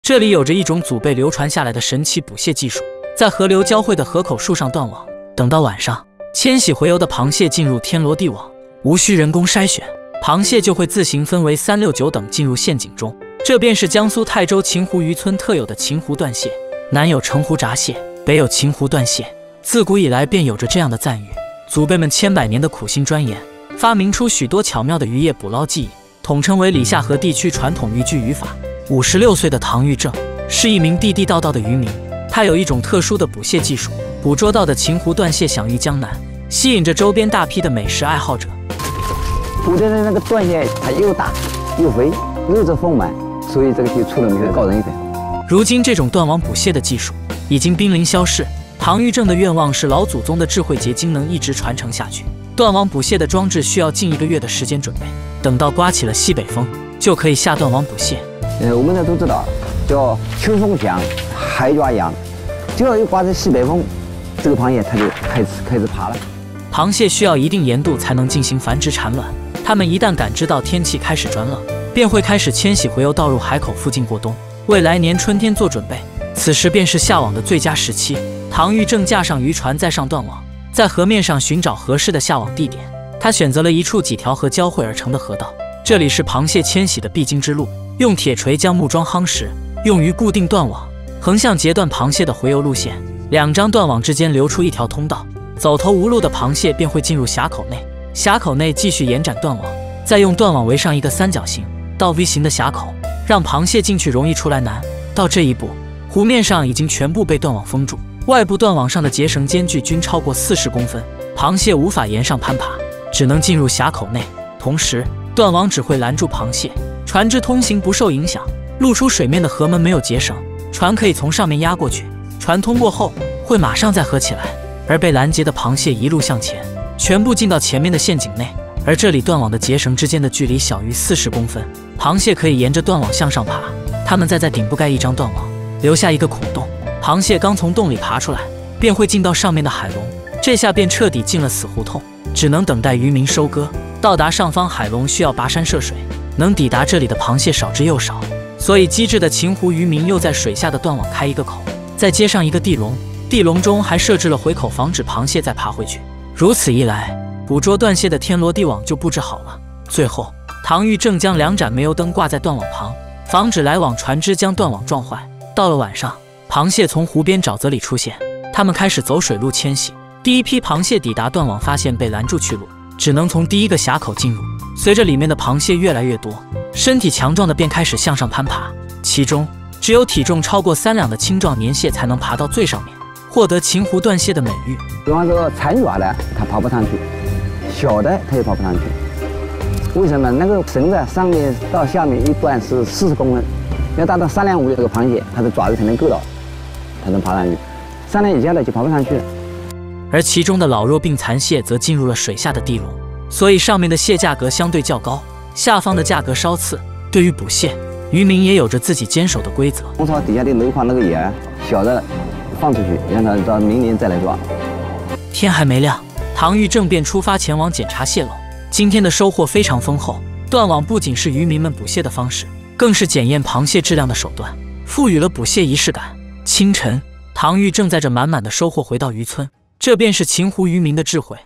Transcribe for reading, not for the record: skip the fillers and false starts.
这里有着一种祖辈流传下来的神奇捕蟹技术，在河流交汇的河口树上断网，等到晚上，迁徙洄游的螃蟹进入天罗地网，无需人工筛选，螃蟹就会自行分为3、6、9等进入陷阱中。这便是江苏泰州秦湖渔村特有的秦湖断蟹。南有城湖闸蟹，北有秦湖断蟹，自古以来便有着这样的赞誉。祖辈们千百年的苦心钻研，发明出许多巧妙的渔业捕捞技艺，统称为里夏河地区传统渔具渔法。56岁的唐玉正是一名地地道道的渔民，他有一种特殊的捕蟹技术，捕捉到的秦湖断蟹享誉江南，吸引着周边大批的美食爱好者。捕的那个断蟹，它又大又肥，肉质丰满，所以这个就出了名的高人一等。如今这种断网捕蟹的技术已经濒临消逝，唐玉正的愿望是老祖宗的智慧结晶能一直传承下去。断网捕蟹的装置需要近1个月的时间准备，等到刮起了西北风，就可以下断网捕蟹。我们这都知道，叫秋风响，海抓痒，只要一刮着西北风，这个螃蟹它就开始爬了。螃蟹需要一定盐度才能进行繁殖产卵，它们一旦感知到天气开始转冷，便会开始迁徙洄游到入海口附近过冬，为来年春天做准备。此时便是下网的最佳时期。唐玉正驾上渔船，再上断网，在河面上寻找合适的下网地点。他选择了一处几条河交汇而成的河道，这里是螃蟹迁徙的必经之路。用铁锤将木桩夯实，用于固定断网，横向截断螃蟹的洄游路线。2张断网之间留出一条通道，走投无路的螃蟹便会进入峡口内。峡口内继续延展断网，再用断网围上一个三角形到 V 型的峡口，让螃蟹进去容易出来难。到这一步，湖面上已经全部被断网封住，外部断网上的结绳间距均超过40公分，螃蟹无法沿上攀爬，只能进入峡口内。同时，断网只会拦住螃蟹，船只通行不受影响。露出水面的河门没有结绳，船可以从上面压过去，船通过后会马上再合起来，而被拦截的螃蟹一路向前，全部进到前面的陷阱内。而这里断网的结绳之间的距离小于40公分，螃蟹可以沿着断网向上爬，它们再在顶部盖一张断网，留下一个孔洞。螃蟹刚从洞里爬出来，便会进到上面的海笼，这下便彻底进了死胡同，只能等待渔民收割。到达上方海笼需要跋山涉水，能抵达这里的螃蟹少之又少，所以机智的秦湖渔民又在水下的断网开一个口，再接上一个地笼，地笼中还设置了回口，防止螃蟹再爬回去。如此一来，捕捉断蟹的天罗地网就布置好了。最后，唐玉正将2盏煤油灯挂在断网旁，防止来往船只将断网撞坏。到了晚上，螃蟹从湖边沼泽里出现，它们开始走水路迁徙。第一批螃蟹抵达断网，发现被拦住去路，只能从第一个峡口进入。随着里面的螃蟹越来越多，身体强壮的便开始向上攀爬，其中只有体重超过3两的青壮年蟹才能爬到最上面，获得秦湖断蟹的美誉。比方说残爪的它爬不上去，小的它也爬不上去。为什么？那个绳子上面到下面一段是40公分，要达到3两5的这个螃蟹，它的爪子才能够到，才能爬上去。3两以下的就爬不上去了。而其中的老弱病残蟹则进入了水下的地笼，所以上面的蟹价格相对较高，下方的价格稍次。对于捕蟹，渔民也有着自己坚守的规则。红槽底下的篓框那个眼，小的放出去，让它到明年再来抓。天还没亮，唐玉正便出发前往检查蟹篓。今天的收获非常丰厚，断网不仅是渔民们捕蟹的方式，更是检验螃蟹质量的手段，赋予了捕蟹仪式感。清晨，唐玉正载着满满的收获回到渔村，这便是秦湖渔民的智慧。